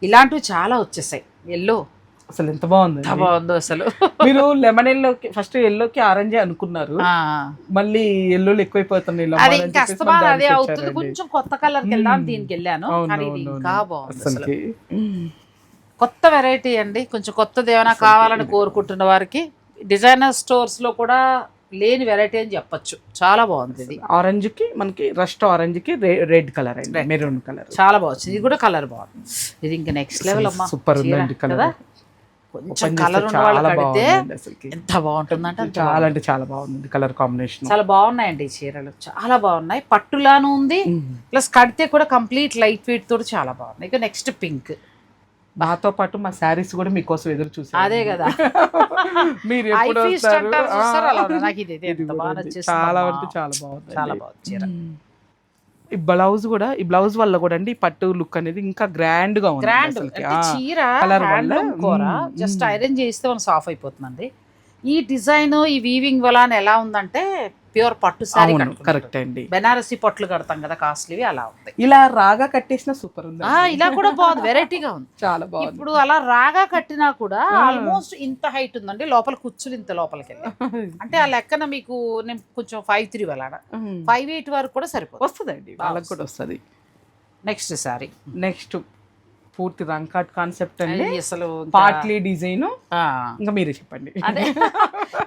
ఇలాంటివి చాలా వచ్చేసాయి. ఎల్లో అసలు ఎంత బాగుంది, ఎంత బాగుందో అసలు. మీరు లెమన్ ఎల్లోకి ఫస్ట్ ఎల్లోకి ఆరెంజ్ అనుకున్నారు, మళ్ళీ ఎల్లోలు ఎక్కువైపోతున్నాయి. అది ఇంకా అస్తమానం అదే అవుతుంది. కొంచెం కొత్త కలర్కి వెళ్దాం దీనికి వెళ్ళాను, కానీ ఇది ఇంకా బాగుంది అసలు. కొత్త వెరైటీ అండి. కొంచెం కొత్తది ఏమైనా కావాలని కోరుకుంటున్న వారికి డిజైనర్ స్టోర్స్ లో కూడా లేని వెరైటీ అని చెప్పొచ్చు. చాలా బాగుంది ఇది. ఆరెంజ్ కి మనకి రస్ట్ ఆరెంజ్ కి రెడ్ కలర్ అండి, మెరూన్ కలర్ చాలా బాగుంది. ఇది కూడా కలర్ బాగుంది. ఇది ఇంకా నెక్స్ట్ లెవెల్ అమ్మా, సూపర్ ఉందండి కలర్. కొంచెం కలర్ ఉన్న వాళ్ళు కడితే ఎంత బాగుంటుందంటే చాలా అంటే చాలా బాగుంది కలర్ కాంబినేషన్. చాలా బాగున్నాయండి ఈ చీరలు, చాలా బాగున్నాయి. పట్టులాను ఉంది, ప్లస్ కడితే కూడా కంప్లీట్ లైట్ వెయిట్ తోటి చాలా బాగుంది. ఇక నెక్స్ట్ పింక్. నాతో పాటు మా శారీస్ కూడా మీకోసం ఎదురు చూసాను. అదే కదా, మీరు ఎప్పుడు వస్తారు? చాలా అంటే చాలా బాగుంది, చాలా బాగుంది చీర. ఈ బ్లౌజ్ కూడా, ఈ బ్లౌజ్ వల్ల కూడా అండి పట్టు లుక్ అనేది ఇంకా గ్రాండ్ గా ఉంది. చీర జస్ట్ ఐరన్ చేస్తే మనం సాఫ్ అయిపోతుందండి. ఈ డిజైన్ ఈ వీవింగ్ వల్ల ఎలా ఉందంటే ప్యూర్ పట్టు సారీ. కరెక్ట్ అండి, బెనారసి పట్లు కడతాం కదా కాస్ట్లీవి, అలా ఉంది. ఇలా రాగా కట్టేసిన సూపర్ ఉంది. ఇలా కూడా బాగుంది, వెరైటీగా ఉంది, చాలా బాగుంది. ఇప్పుడు అలా రాగా కట్టినా కూడా ఆల్మోస్ట్ ఇంత హైట్ ఉందండి. లోపల కుచ్చులు ఇంత లోపలికి వెళ్ళి అంటే ఆ లెక్కన మీకు నేను కొంచెం 5'3" వెళ్ళాడ 5'8" వరకు కూడా సరిపోతుంది, వస్తుందండి, వాళ్ళకి కూడా వస్తుంది. నెక్స్ట్ సారీ, నెక్స్ట్ పూర్తి రంకాట్ కాన్సెప్ట్ అండి. అసలు పార్ట్లీ డిజైన్, ఇంకా మీరే చెప్పండి. అదే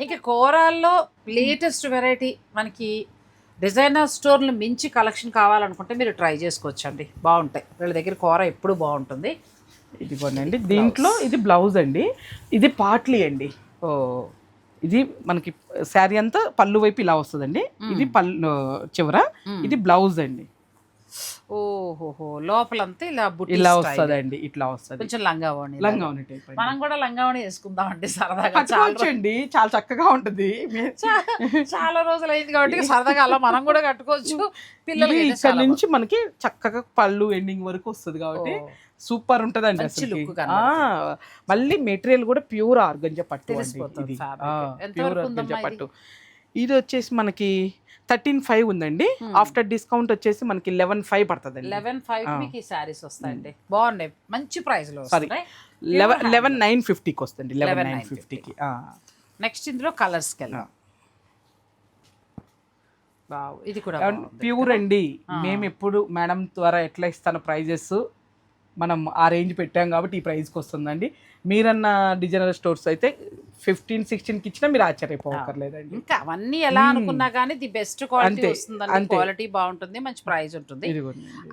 ఇంకా కోరాల్లో లేటెస్ట్ వెరైటీ మనకి డిజైనర్ స్టోర్లు మించి కలెక్షన్ కావాలనుకుంటే మీరు ట్రై చేసుకోవచ్చండి, బాగుంటాయి. వీళ్ళ దగ్గర కూర ఎప్పుడు బాగుంటుంది. ఇది కొనండి, దీంట్లో ఇది బ్లౌజ్ అండి, ఇది పార్ట్లీ అండి. ఇది మనకి శారీ అంతా పళ్ళు వైపు ఇలా వస్తుందండి, ఇది పళ్ళు చివర, ఇది బ్లౌజ్ అండి. ఓహోహో, లోపలంతా ఇలా ఇలా వస్తుందండి, ఇట్లా వస్తుంది. కొంచెం లంగావోణి టైప్. మనం కూడా లంగావోణి వేసుకుందాం అండి సరదాగా. అండి చాలా చక్కగా ఉంటుంది, చాలా రోజులు అయింది కాబట్టి సరదాగా అలా మనం కూడా కట్టుకోవచ్చు. పిల్లలు ఇక్కడ నుంచి మనకి చక్కగా పళ్ళు ఎండింగ్ వరకు వస్తుంది కాబట్టి సూపర్ ఉంటది అండి అసలు. మళ్ళీ మెటీరియల్ కూడా ప్యూర్ ఆర్గంజా పట్టు, ప్యూర్ ఆర్గంజా పట్టు. ఇది వచ్చేసి మనకి 13,500 ఉందండి. ఆఫ్టర్ డిస్కౌంట్ వచ్చేసి మనకి 11,500 పడుతుంది. 11,500 సారీస్ వస్తాయండి, బాగున్నాయి, మంచి ప్రైస్ లో. 11,950కి వస్తుంది, 11,950కి. నెక్స్ట్ ఇందులో కలర్స్ కెళ్ళాం. ఇది కూడా ప్యూర్ అండి. మేము ఎప్పుడు మేడం ద్వారా ఎట్లా ఇస్తాను ప్రైజెస్, మనం ఆ రేంజ్ పెట్టాం కాబట్టి ఈ ప్రైస్కి వస్తుందండి. మీరన్న డిజైనర్ స్టోర్స్ అయితే 15-16కి ఇచ్చినా మీరు ఆశ్చర్యపోకర్లేదండి. ఇంకా అవన్నీ ఎలా అనుకున్నా కానీ ది బెస్ట్ క్వాలిటీ వస్తుందండి, క్వాలిటీ బాగుంటుంది, మంచి ప్రైస్ ఉంటుంది.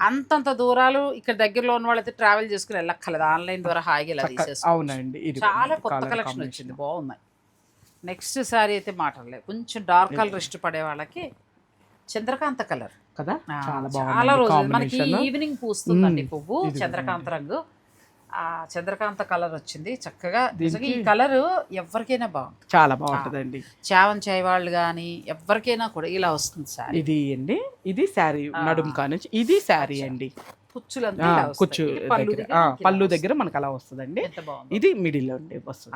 అంతంత దూరాలు ఇక్కడ దగ్గరలో ఉన్న వాళ్ళైతే ట్రావెల్ చేసుకుని వెళ్ళక్కర్లేదు, ఆన్లైన్ ద్వారా హాయిగా ఇలా తీసేసుకోవచ్చు. అవునండి, చాలా కొత్త కలెక్షన్ వచ్చింది, బాగున్నాయి. నెక్స్ట్ సారీ అయితే మాటలే, కొంచెం డార్క్ కలర్ ఇష్టపడే వాళ్ళకి చంద్రకాంత కలర్ కదా, చాలా రోజులు మనకి ఈవినింగ్ పూస్తుందండి పువ్వు, చంద్రకాంత రంగు. ఆ చంద్రకాంత కలర్ వచ్చింది చక్కగా. ఈ కలర్ ఎవరికైనా బాగుంటుంది, చాలా బాగుంటుందండి. చావన్ చాయ్ వాళ్ళు కానీ ఎవరికైనా కూడా ఇలా వస్తుంది సారీ. ఇది అండి, ఇది శారీ నడుము కానుంచి ఇది శారీ అండి, కుచ్చు పళ్ళు దగ్గర మనకు అలా వస్తుందండి. ఇది మిడిల్ లో వస్తుంది,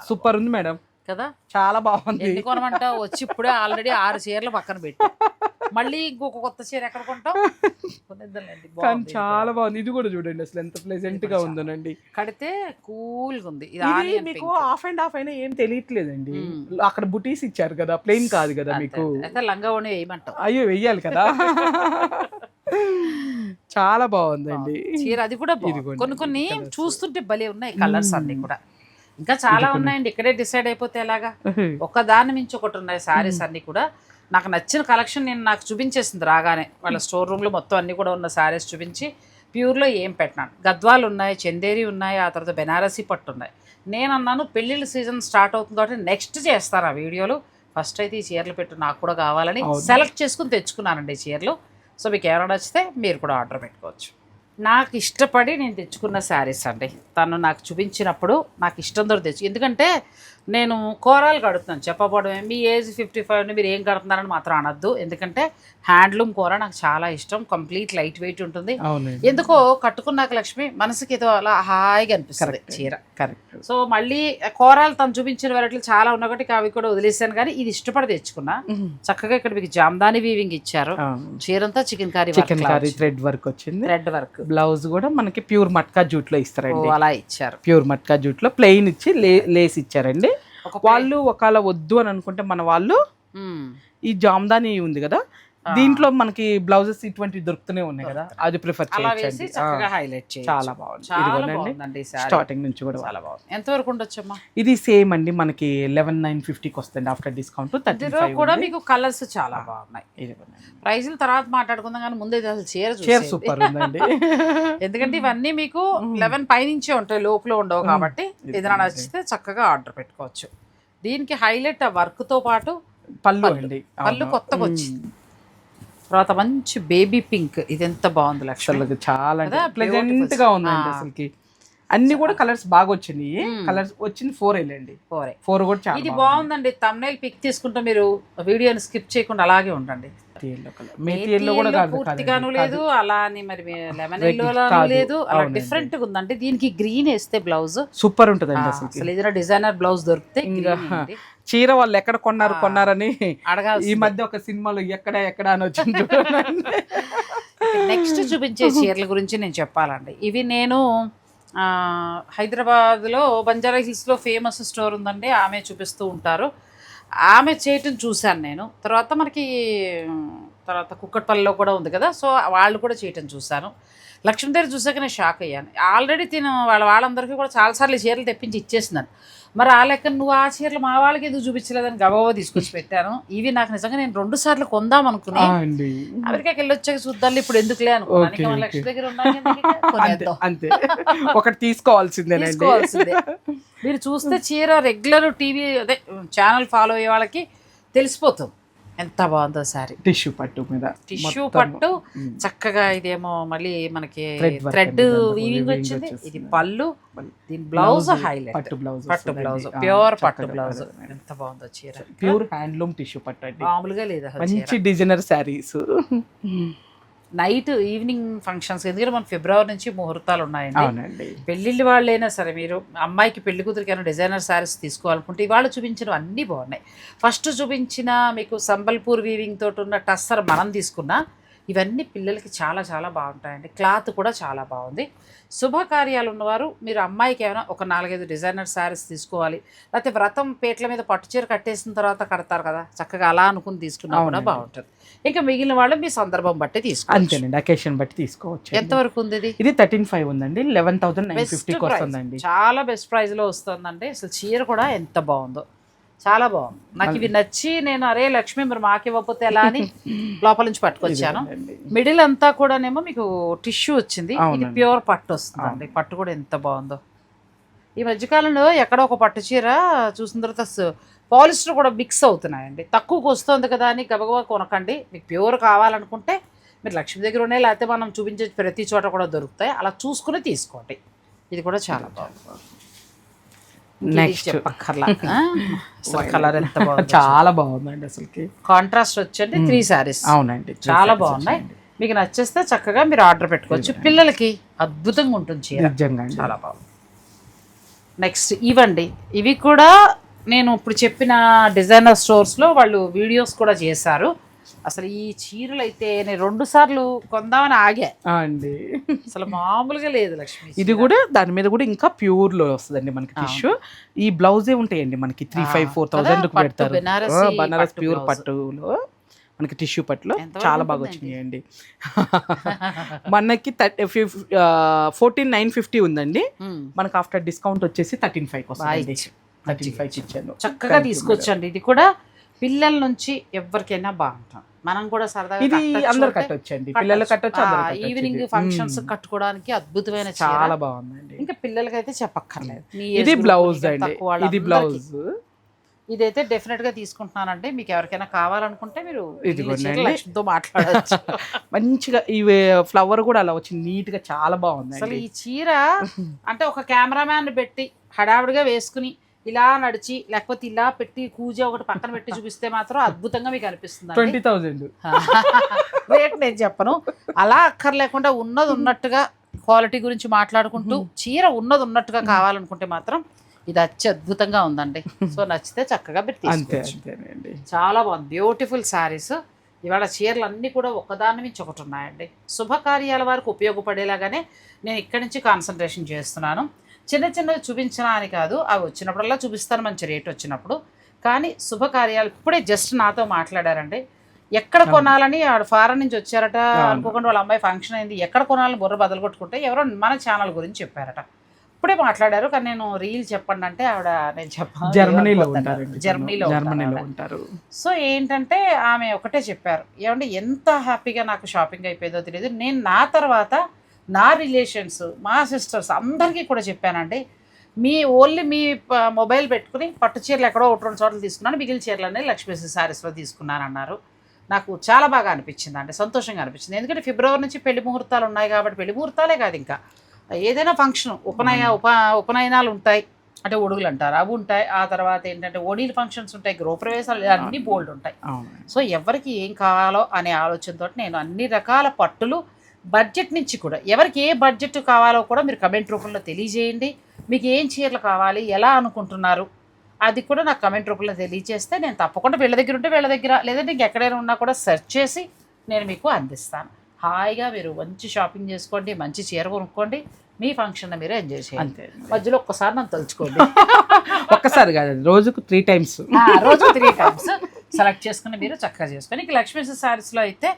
సూపర్ ఉంది మేడం కదా, చాలా బాగుంది. ఎందుకు కొనమంట, వచ్చి ఇప్పుడే ఆల్రెడీ 6 చీరలు పక్కన పెట్టి మళ్ళీ ఇంకొక కొత్త చీర ఎక్కడ కొంటాం. చాలా బాగుంది, ఇది కూడా చూడండి అసలు ఎంత ప్లెజెంట్ గా ఉందోనండి. కడితే కూల్ గా ఉంది. ఇది మీకు హాఫ్ అండ్ హాఫ్ అయినా ఏం తెలియట్లేదండి, అక్కడ బుటీస్ ఇచ్చారు కదా, ప్లెయిన్ కాదు కదా మీకు. లంగా ఓణి వేయమంటావు? అయ్యో వెయ్యాలి కదా. చాలా బాగుందండి చీర, అది కూడా కొన్ని కొన్ని చూస్తుంటే భలే ఉన్నాయి కలర్స్ అన్ని కూడా. ఇంకా చాలా ఉన్నాయండి, ఇక్కడే డిసైడ్ అయిపోతే ఎలాగా, ఒక దాని మించి ఒకటి ఉన్నాయి సారీస్ అన్ని కూడా. నాకు నచ్చిన కలెక్షన్ నేను నాకు చూపించేసింది రాగానే, వాళ్ళ స్టోర్ రూమ్లో మొత్తం అన్ని కూడా ఉన్న సారీస్ చూపించి ప్యూర్లో ఏం పెట్టినాను. గద్వాలు ఉన్నాయి, చందేరి ఉన్నాయి, ఆ తర్వాత బెనారసీ పట్టు ఉన్నాయి. నేను అన్నాను పెళ్ళిళ్ళ సీజన్ స్టార్ట్ అవుతుంది కాబట్టి నెక్స్ట్ చేస్తాను ఆ వీడియోలు. ఫస్ట్ అయితే ఈ చీరలు పెట్టు, నాకు కూడా కావాలని సెలెక్ట్ చేసుకుని తెచ్చుకున్నానండి ఈ చీరలు. సో మీకు ఎవరైనా నచ్చితే మీరు కూడా ఆర్డర్ పెట్టుకోవచ్చు. నాకు ఇష్టపడి నేను తెచ్చుకున్న శారీస్ అండి. తను నాకు చూపించినప్పుడు నాకు ఇష్టంతో తెచ్చు, ఎందుకంటే నేను కూరలు కడుతున్నాను చెప్పబోవడమే. మీ ఏజ్ 55 మీరు ఏం కడుతున్నారని మాత్రం అనొద్దు, ఎందుకంటే హ్యాండ్లూమ్ కూర నాకు చాలా ఇష్టం. కంప్లీట్ లైట్ వెయిట్ ఉంటుంది. ఎందుకో కట్టుకున్నాక లక్ష్మి మనసుకి ఏదో అలా హాయిగా అనిపిస్తుంది చీర. కరెక్ట్. సో మళ్ళీ కూరలు తను చూపించిన వెరైటీలు చాలా ఉన్నప్పటికీ అవి కూడా వదిలేసాను, కానీ ఇది ఇష్టపడి తెచ్చుకున్నా. చక్కగా ఇక్కడ మీకు జామ్దాని వీవింగ్ ఇచ్చారు. చీరంతా చికెన్ కర్రీ థ్రెడ్ వర్క్ వచ్చింది. Thread work. బ్లౌజ్ కూడా మనకి ప్యూర్ మట్కా జూట్ లో ఇస్తారండి. అలా ఇచ్చారు. ప్యూర్ మట్కా జూట్ లో ప్లెయిన్ ఇచ్చి లేస్ ఇచ్చారండి. వాళ్ళు ఒకవేళ వద్దు అని అనుకుంటే మన వాళ్ళు ఈ జామ్దాని ఉంది కదా, దీంట్లో మనకి బ్లౌజెస్ ఇటువంటివి దొరుకుతూనే ఉన్నాయి కదా, అది ప్రిఫర్ చేయొచ్చు. చాలా బాగుంది. స్టార్టింగ్ నుంచి కూడా చాలా బాగుంది. ఎంత వరకు ఉండొచ్చమ్మా? ఇది సేమ్ అండి, మనకి 11,950కి వస్తుంది ఆఫ్టర్ డిస్కౌంట్. కూడా మీకు కలర్స్ చాలా బాగున్నాయి. ప్రైజులు తర్వాత మాట్లాడుకుందాం, కానీ ముందే అసలు చీర సూపర్ ఉందండి. ఎందుకంటే ఇవన్నీ మీకు 11 పైనుంచే ఉంటాయి, లోపల ఉండవు. కాబట్టి ఏదైనా నచ్చితే చక్కగా ఆర్డర్ పెట్టుకోవచ్చు. దీనికి హైలైట్ ఆ వర్క్ తో పాటు పళ్ళు అండి. పళ్ళు కొత్తగా వచ్చింది. తర్వాత మంచి బేబీ పింక్, ఇది ఎంత బాగుంది లక్ష్మి. చాలా ప్లెజెంట్ గా ఉందండి అసలుకి. అన్ని కూడా కలర్స్ బాగా వచ్చినాయి. కలర్స్ వచ్చింది 4 వెళ్ళండి. 4 కూడా చాలా ఇది బాగుందండి. థంబ్నెయిల్ పిక్ తీసుకుంటే మీరు వీడియోని స్కిప్ చేయకుండా అలాగే ఉండండి. పూర్తిగాను లేదు, అలా అని మరి లెమన్ ఎల్లో లేదు, అలా డిఫరెంట్ గా ఉందంటే దీనికి గ్రీన్ వేస్తే బ్లౌజ్ సూపర్ ఉంటుంది. అసలు ఏదైనా డిజైనర్ బ్లౌజ్ దొరికితే చీర వాళ్ళు ఎక్కడ కొన్నారని అడగాలి. ఈ మధ్య ఒక సినిమాలో ఎక్కడ అని వచ్చింది. నెక్స్ట్ చూపించే చీరల గురించి నేను చెప్పాలండి. ఇవి నేను హైదరాబాద్లో బంజారా హిల్స్లో ఫేమస్ స్టోర్ ఉందండి, ఆమె చూపిస్తూ ఉంటారు. ఆమె చేయటం చూశాను నేను. తర్వాత కుక్కట్పల్లిలో కూడా ఉంది కదా, సో వాళ్ళు కూడా చేయటం చూశాను. లక్ష్మీదేవి చూసాక నేను షాక్ అయ్యాను. ఆల్రెడీ వాళ్ళందరికీ కూడా చాలాసార్లు చీరలు తెప్పించి ఇచ్చేసినాను. మరి ఆ లెక్క నువ్వు ఆ చీరలు మా వాళ్ళకి ఎందుకు చూపించలేదని గబగబా తీసుకొచ్చి పెట్టాను. ఇవి నాకు నిజంగా నేను 2 సార్లు కొందాం అనుకుని అమెరికాకి వెళ్ళి వచ్చాక చూద్దాం ఇప్పుడు ఎందుకులే అనుకున్నాను. లక్ష్మి దగ్గర అంతే, ఒకటి తీసుకోవాల్సిందే. మీరు చూస్తే చీర రెగ్యులర్ టీవీ అదే ఛానల్ ఫాలో అయ్యే వాళ్ళకి తెలిసిపోతుంది ఎంత బాగుందో సారీ. టిష్యూ పట్టు మీద టిష్యూ పట్టు చక్కగా. ఇదేమో మళ్ళీ మనకి థ్రెడ్ వీవింగ్ వచ్చింది. ఇది పళ్ళు, దీని బ్లౌజ్ హైలైట్. పట్టు బ్లౌజ్ ప్యూర్ పట్టు బ్లౌజ్. ఎంత బాగుందో చీర. ప్యూర్ హ్యాండ్లూమ్ టిష్యూ పట్టు అండి, మామూలుగా లేదా. మంచి designer saris. Night evening functions, ఎందుకంటే మన ఫిబ్రవరి నుంచి ముహూర్తాలు ఉన్నాయండి. పెళ్ళిళ్ళు వాళ్ళైనా సరే, మీరు అమ్మాయికి పెళ్లి కూతురికైనా డిజైనర్ శారీస్ తీసుకోవాలనుకుంటే ఇవాళ చూపించిన అన్నీ బాగున్నాయి. ఫస్ట్ చూపించిన మీకు సంబల్పూర్ వీవింగ్ తోటి ఉన్న టస్సర్ మనం తీసుకున్నా ఇవన్నీ పిల్లలకి చాలా చాలా బాగుంటాయండి. క్లాత్ కూడా చాలా బాగుంది. శుభకార్యాలు ఉన్నవారు మీరు అమ్మాయికి ఏమైనా ఒక 4-5 డిజైనర్ శారీస్ తీసుకోవాలి, లేకపోతే వ్రతం పేట్ల మీద పట్టుచీర కట్టేసిన తర్వాత కడతారు కదా, చక్కగా అలా అనుకుని తీసుకున్నా కూడా బాగుంటుంది. ఇంకా మిగిలిన వాళ్ళు మీ సందర్భం బట్టి తీసుకోవచ్చు. అంతేనండి, అకేషన్ బట్టి తీసుకోవచ్చు. ఎంతవరకు ఉంది ఇది 13,500 ఉందండి. 11,950 వస్తుందండి. చాలా బెస్ట్ ప్రైస్ లో వస్తుందండి. అసలు చీర కూడా ఎంత బాగుందో, చాలా బాగుంది. నాకు ఇవి నచ్చి నేను అరే లక్ష్మి మరి మాకు ఇవ్వకపోతే ఎలా అని లోపల నుంచి పట్టుకొచ్చాను. మిడిల్ అంతా కూడానేమో మీకు టిష్యూ వచ్చింది, ఇది ప్యూర్ పట్టు వస్తుందండి. పట్టు కూడా ఎంత బాగుందో. ఈ మధ్యకాలంలో ఎక్కడో ఒక పట్టు చీర చూసిన తర్వాత పాలిస్టర్ కూడా మిక్స్ అవుతున్నాయండి. తక్కువకు వస్తుంది కదా అని గబగబా కొనకండి. మీకు ప్యూర్ కావాలనుకుంటే మీరు లక్ష్మి దగ్గర ఉన్నాయి, లేకపోతే మనం చూపించే ప్రతి చోట కూడా దొరుకుతాయి. అలా చూసుకుని తీసుకోండి. ఇది కూడా చాలా బాగుంది. నెక్స్ట్ కలర్ ఎంత బాగుంది, చాలా బాగుందండి. అసలుకి కాంట్రాస్ట్ వచ్చండి 3 సారీస్. అవునండి, చాలా బాగున్నాయి. మీకు నచ్చేస్తే చక్కగా మీరు ఆర్డర్ పెట్టుకోవచ్చు. పిల్లలకి అద్భుతంగా ఉంటుంది చీర, చాలా బాగుంది. నెక్స్ట్ ఇవండి, ఇవి కూడా నేను ఇప్పుడు చెప్పిన డిజైనర్ స్టోర్స్లో వాళ్ళు వీడియోస్ కూడా చేశారు. అసలు ఈ చీరలు అయితే నేను 2 సార్లు కొందామని ఆగా అండి. అసలు మామూలుగా లేదు లక్ష్మి. ఇది కూడా దాని మీద కూడా ఇంకా ప్యూర్ లో వస్తుందండి మనకి టిష్యూ. ఈ బ్లౌజే ఉంటాయండి మనకి 3,500-4,000 పెడతారు. బనారస్ ప్యూర్ పట్టులో మనకి టిష్యూ పట్టులో చాలా బాగా వచ్చినాయండి. మనకి 14,950 ఉందండి. మనకి ఆఫ్టర్ డిస్కౌంట్ వచ్చేసి 13,500 వస్తుంది. 13,500 ఇచ్చాను. చక్కగా తీసుకొచ్చండి. ఇది కూడా పిల్లల నుంచి ఎవరికైనా బాగుంటుంది. మనం కూడా సరదాగా ఇది అందరు కట్టొచ్చండి, పిల్లలు కట్టొచ్చు. ఈవినింగ్ ఫంక్షన్స్ కట్టుకోవడానికి అద్భుతమైన చాలా బాగుందండి. ఇంకా పిల్లలకైతే చెప్పక్కర్లేదు. ఇది బ్లౌజ్ అండి, ఇది బ్లౌజ్. ఇదైతే డెఫినెట్గా తీసుకుంటున్నానండి. మీకు ఎవరికైనా కావాలనుకుంటే మీరు ఇదిగోండి. లక్ష్మితో మాట్లాడచ్చు. మంచిగా ఈ ఫ్లవర్ కూడా అలా వచ్చి నీట్ గా చాలా బాగుంది. అసలు ఈ చీర అంటే ఒక కెమెరామ్యాన్ పెట్టి హడావుడిగా వేసుకుని ఇలా నడిచి లేకపోతే ఇలా పెట్టి కూజ ఒకటి పక్కన పెట్టి చూపిస్తే మాత్రం అద్భుతంగా మీకు అనిపిస్తుంది. 20,000 రేట్ నేను చెప్పను. అలా అక్కర్లేకుండా ఉన్నది ఉన్నట్టుగా క్వాలిటీ గురించి మాట్లాడుకుంటూ చీర ఉన్నది ఉన్నట్టుగా కావాలనుకుంటే మాత్రం ఇది అద్భుతంగా ఉందండి. సో నచ్చితే చక్కగా మీరు తీసుకోవచ్చు. చాలా బాగుంది, బ్యూటిఫుల్ శారీస్. ఇవాళ చీరలు అన్నీ కూడా ఒకదాని నుంచి ఒకటి ఉన్నాయండి. శుభకార్యాల వారికి ఉపయోగపడేలాగానే నేను ఇక్కడి నుంచి కాన్సన్ట్రేషన్ చేస్తున్నాను. చిన్న చిన్నవి చూపించడానికి కాదు, అవి వచ్చినప్పుడల్లా చూపిస్తాను మంచి రేట్ వచ్చినప్పుడు. కానీ శుభకార్యాలు ఇప్పుడే జస్ట్ నాతో మాట్లాడారండి. ఎక్కడ కొనాలని ఆవిడ ఫారెన్ నుంచి వచ్చారట, అనుకోకుండా వాళ్ళ అమ్మాయి ఫంక్షన్ అయింది, ఎక్కడ కొనాలని బుర్ర బదులు కొట్టుకుంటే ఎవరో మన ఛానల్ గురించి చెప్పారట. ఇప్పుడే మాట్లాడారు. కానీ నేను రీల్ చెప్పండి అంటే ఆవిడ నేను చెప్పాను జర్మనీలో ఉంటారు. సో ఏంటంటే ఆమె ఒకటే చెప్పారు, ఏమంటే ఎంత హ్యాపీగా నాకు షాపింగ్ అయిపోయిందో తెలియదు. నేను నా తర్వాత నా రిలేషన్స్, మా సిస్టర్స్ అందరికీ కూడా చెప్పానండి, ఓన్లీ మీ మొబైల్ పెట్టుకుని పట్టు చీరలు ఎక్కడో 1-2 చోట్ల తీసుకున్నాను, మిగిలిన చీరలన్నీ లక్ష్మీ శారీస్లో తీసుకున్నాను అన్నారు. నాకు చాలా బాగా అనిపించింది, అంటే సంతోషంగా అనిపించింది. ఎందుకంటే ఫిబ్రవరి నుంచి పెళ్లి ముహూర్తాలు ఉన్నాయి కాబట్టి, పెళ్లి ముహూర్తాలే కాదు ఇంకా ఏదైనా ఫంక్షన్ ఉపనయనాలు ఉంటాయి, అంటే ఒడుగులు అంటారు, అవి ఉంటాయి. ఆ తర్వాత ఏంటంటే ఓడీలు ఫంక్షన్స్ ఉంటాయి, గృహప్రవేశాలు, అన్నీ బోల్డ్ ఉంటాయి. సో ఎవరికి ఏం కావాలో అనే ఆలోచనతో నేను అన్ని రకాల పట్టులు బడ్జెట్ నుంచి కూడా, ఎవరికి ఏ బడ్జెట్ కావాలో కూడా మీరు కమెంట్ రూపంలో తెలియజేయండి. మీకు ఏం చీరలు కావాలి, ఎలా అనుకుంటున్నారు, అది కూడా నాకు కమెంట్ రూపంలో తెలియజేస్తే నేను తప్పకుండా వీళ్ళ దగ్గర ఉంటే వీళ్ళ దగ్గర, లేదంటే ఇంకెక్కడైనా ఉన్నా కూడా సెర్చ్ చేసి నేను మీకు అందిస్తాను. హాయిగా మీరు మంచి షాపింగ్ చేసుకోండి, మంచి చీర కొనుక్కోండి, మీ ఫంక్షన్ మీరు ఎంజాయ్ చేయండి. మధ్యలో ఒక్కసారి నన్ను తలుచుకోండి. ఒక్కసారి కాదు, రోజుకు 3 times సెలెక్ట్ చేసుకుని మీరు చక్కగా చేసుకొని. ఇక లక్ష్మీ శారీస్లో అయితే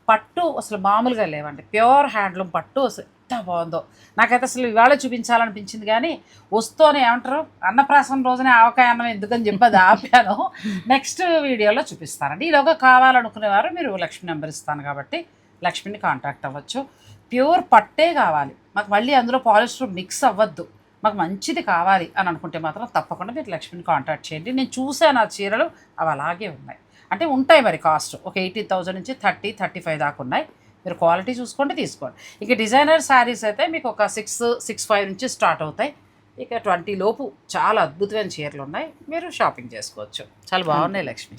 పట్టు అసలు మామూలుగా లేవండి, ప్యూర్ హ్యాండ్లూమ్ పట్టు అసలు ఎంత బాగుందో. నాకైతే అసలు ఇవాళ చూపించాలనిపించింది, కానీ వస్తూనే ఏమంటారు అన్నప్రాసన రోజునే ఆవకాయ అన్నం ఎందుకని చెప్పి అది ఆపాను. నెక్స్ట్ వీడియోలో చూపిస్తానండి. ఈలోగా కావాలనుకునేవారు మీరు లక్ష్మి నెంబర్ ఇస్తాను కాబట్టి లక్ష్మిని కాంటాక్ట్ అవ్వచ్చు. ప్యూర్ పట్టే కావాలి మాకు, మళ్ళీ అందులో పాలిస్టర్ మిక్స్ అవ్వద్దు, మాకు మంచిది కావాలి అని అనుకుంటే మాత్రం తప్పకుండా మీరు లక్ష్మిని కాంటాక్ట్ చేయండి. నేను చూసాను ఆ చీరలు, అవి అలాగే ఉన్నాయి. అంటే ఉంటాయి మరి కాస్ట్ ఒక 80,000 నుంచి 30-35 దాకా ఉన్నాయి. మీరు క్వాలిటీ చూసుకోండి, తీసుకోండి. ఇక డిజైనర్ శారీస్ అయితే మీకు ఒక 6-6.5 నుంచి స్టార్ట్ అవుతాయి. ఇక 20 లోపు చాలా అద్భుతమైన చీరలు ఉన్నాయి, మీరు షాపింగ్ చేసుకోవచ్చు. చాలా బాగున్నాయి లక్ష్మి,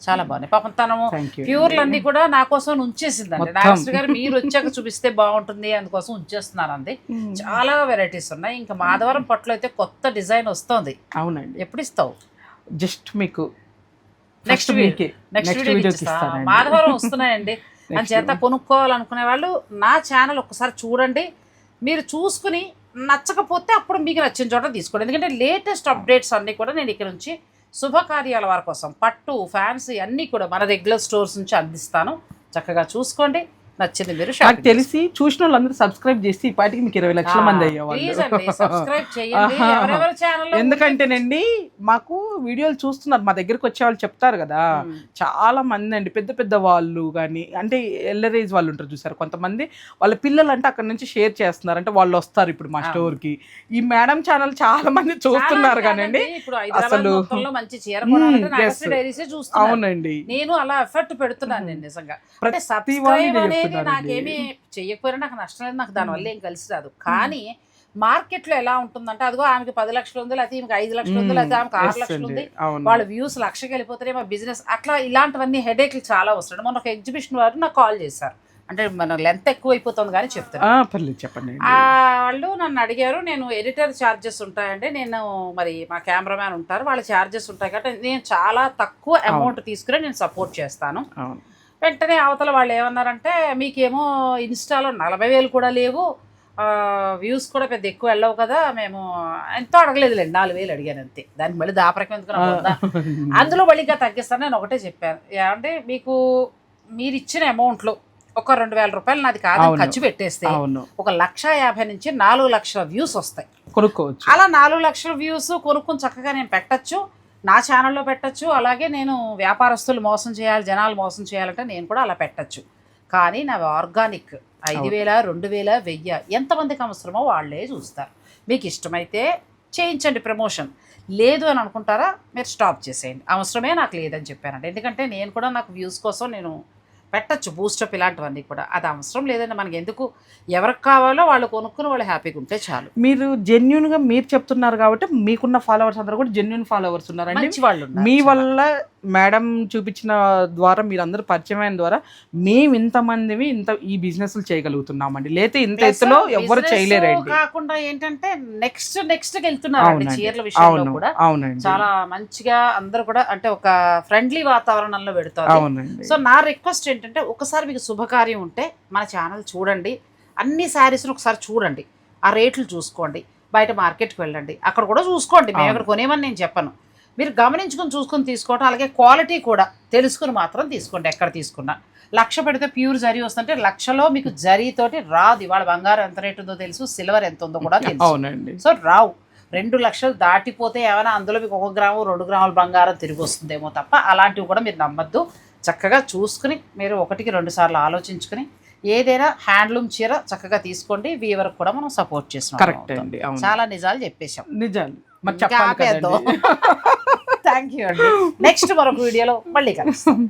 చాలా బాగున్నాయి. పాపం తనము ప్యూర్లు అన్నీ కూడా నా కోసం ఉంచేసిందండి. నాగేశ్వరి గారు మీరు వచ్చాక చూపిస్తే బాగుంటుంది అందుకోసం ఉంచేస్తున్నాను అంది. చాలా వెరైటీస్ ఉన్నాయి. ఇంకా మాధవరం పట్టులో అయితే కొత్త డిజైన్ వస్తుంది. అవునండి, ఎప్పుడు ఇస్తావు? జస్ట్ మీకు నెక్స్ట్ వీడియో మాధవరం వస్తున్నాయండి. అంచేత కొనుక్కోవాలనుకునే వాళ్ళు నా ఛానల్ ఒకసారి చూడండి. మీరు చూసుకుని నచ్చకపోతే అప్పుడు మీకు నచ్చిన చోట తీసుకోండి. ఎందుకంటే లేటెస్ట్ అప్డేట్స్ అన్నీ కూడా నేను ఇక్కడ నుంచి శుభకార్యాల వారి కోసం పట్టు, ఫ్యాన్సీ అన్నీ కూడా మన రెగ్యులర్ స్టోర్స్ నుంచి అందిస్తాను. చక్కగా చూసుకోండి, నచ్చింది మీరు నాకు తెలిసి చూసిన వాళ్ళందరూ సబ్స్క్రైబ్ చేసి ఇప్పటికి మీకు 20 లక్షల మంది అయ్యేవాళ్ళు. ఎందుకంటేనండి మాకు వీడియోలు చూస్తున్నారు, మా దగ్గరకు వచ్చే వాళ్ళు చెప్తారు కదా, చాలా మంది అండి పెద్ద పెద్ద వాళ్ళు కానీ, అంటే ఎల్లర్ ఏజ్ వాళ్ళు ఉంటారు చూసారు, కొంతమంది వాళ్ళ పిల్లలు అంటే అక్కడ నుంచి షేర్ చేస్తున్నారు, అంటే వాళ్ళు వస్తారు ఇప్పుడు మా స్టోర్ కి. ఈ మేడం ఛానల్ చాలా మంది చూస్తున్నారు కానండి అసలు. అవునండి, నేను అలా ఎఫర్ట్ పెడుతున్నాను నిజంగా. నాకేమీ చెయ్యకపోయినా నాకు నష్టం లేదు, నాకు దానివల్ల ఏం కలిసి రాదు. కానీ మార్కెట్లో ఎలా ఉంటుందంటే, అదిగో ఆమెకి 10 లక్షలు ఉంది, లేకపోతే ఈమెకి 5 లక్షలు ఉంది, లేకపోతే ఆమెకి 6 లక్షలు ఉంది, వాళ్ళ వ్యూస్ 1,00,000కి వెళ్ళిపోతారే, మా బిజినెస్ అట్లా ఇలాంటివన్నీ హెడేక్లు చాలా వస్తాయి. మొన్న ఒక ఎగ్జిబిషన్ వారు నాకు కాల్ చేశారు, అంటే మన లెంత్ ఎక్కువ అయిపోతుంది కానీ చెప్తాను. చెప్పండి. వాళ్ళు నన్ను అడిగారు, నేను ఎడిటర్ ఛార్జెస్ ఉంటాయండి, నేను మరి మా కెమెరామ్యాన్ ఉంటారు, వాళ్ళ ఛార్జెస్ ఉంటాయి కాబట్టి నేను చాలా తక్కువ అమౌంట్ తీసుకుని నేను సపోర్ట్ చేస్తాను. వెంటనే అవతల వాళ్ళు ఏమన్నారంటే, మీకేమో ఇన్స్టాలో 40,000 కూడా లేవు, వ్యూస్ కూడా పెద్ద ఎక్కువ వెళ్ళవు కదా, మేము ఎంతో అడగలేదులేండి, 4,000 అడిగాను అంతే, దానికి మళ్ళీ దాపరకం ఎందుకు, అందులో మళ్ళీగా తగ్గిస్తాను. నేను ఒకటే చెప్పాను, ఏమంటే మీకు మీరు ఇచ్చిన అమౌంట్లో ఒక 2,000 రూపాయలు నాది కాదు ఖర్చు పెట్టేస్తే 1,50,000 నుంచి 4 లక్షల వ్యూస్ వస్తాయి, కొనుక్కోవచ్చు. అలా 4 లక్షల వ్యూస్ కొనుక్కొని చక్కగా నేను పెట్టచ్చు, నా ఛానల్లో పెట్టచ్చు. అలాగే నేను వ్యాపారస్తులు మోసం చేయాలి, జనాలు మోసం చేయాలంటే నేను కూడా అలా పెట్టచ్చు. కానీ నా ఆర్గానిక్ 5,000, 2,000, 1,000 ఎంతమందికి అవసరమో వాళ్ళే చూస్తారు. మీకు ఇష్టమైతే చేయించండి ప్రమోషన్, లేదు అని అనుకుంటారా మీరు స్టాప్ చేసేయండి, అవసరమే నాకు లేదని చెప్పానండి. ఎందుకంటే నేను కూడా నాకు వ్యూస్ కోసం నేను పెట్టచ్చు బూస్టప్ ఇలాంటివన్నీ కూడా, అది అవసరం లేదండి మనకి. ఎందుకు ఎవరికి కావాలో వాళ్ళు కొనుక్కుని వాళ్ళు హ్యాపీగా ఉంటే చాలు. మీరు జెన్యున్గా మీరు చెప్తున్నారు కాబట్టి మీకున్న ఫాలోవర్స్ అందరూ కూడా జెన్యున్ ఫాలోవర్స్ ఉన్నారండి. మంచి వాళ్ళు ఉన్నారు. మీ వల్ల మేడం చూపించిన ద్వారా మీరు అందరూ పరిచయం అయిన ద్వారా మేము ఇంతమందివి ఈ బిజినెస్లు చేయగలుగుతున్నామండి. లేతే ఇంత ఎత్తులో ఎవ్వరు చేయలేరండి. కాకుండా ఏంటంటే నెక్స్ట్ వెళ్తున్నారు చీరల విషయంలో కూడా. అవునండి, చాలా మంచిగా అందరూ కూడా అంటే ఒక ఫ్రెండ్లీ వాతావరణంలో పెడతారు. అవునండి. సో నా రిక్వెస్ట్ ఏంటంటే ఒకసారి మీకు శుభకార్యం ఉంటే మన ఛానల్ చూడండి, అన్ని శారీస్ని ఒకసారి చూడండి, ఆ రేట్లు చూసుకోండి, బయట మార్కెట్కి వెళ్ళండి, అక్కడ కూడా చూసుకోండి. మేము అక్కడ కొనేమని నేను చెప్పను, మీరు గమనించుకొని చూసుకొని తీసుకోవటం. అలాగే క్వాలిటీ కూడా తెలుసుకుని మాత్రం తీసుకోండి. ఎక్కడ తీసుకున్నా 1,00,000 పెడితే ప్యూర్ జరీ వస్తుంటే 1,00,000లో మీకు జరీతోటి రాదు. ఇవాళ బంగారం ఎంత రేట్ ఉందో తెలుసు, సిల్వర్ ఎంత ఉందో కూడా తెలుసు. అవునండి. సో రావు. 2,00,000 దాటిపోతే ఏమైనా అందులో మీకు 1 గ్రాము 2 గ్రాముల బంగారం తిరిగి వస్తుందేమో తప్ప అలాంటివి కూడా మీరు నమ్మద్దు. చక్కగా చూసుకుని మీరు 1-2 సార్లు ఆలోచించుకుని ఏదైనా హ్యాండ్లూమ్ చీర చక్కగా తీసుకోండి. వీవర్ కూడా మనం సపోర్ట్ చేస్తున్నాం. కరెక్ట్ అండి. చాలా నిజాలు చెప్పేశాం. నిజాలు మరి చెప్పాలి కదండి. థ్యాంక్ యూ అండి. నెక్స్ట్ మరొక వీడియోలో మళ్ళీ కలుస్తాం.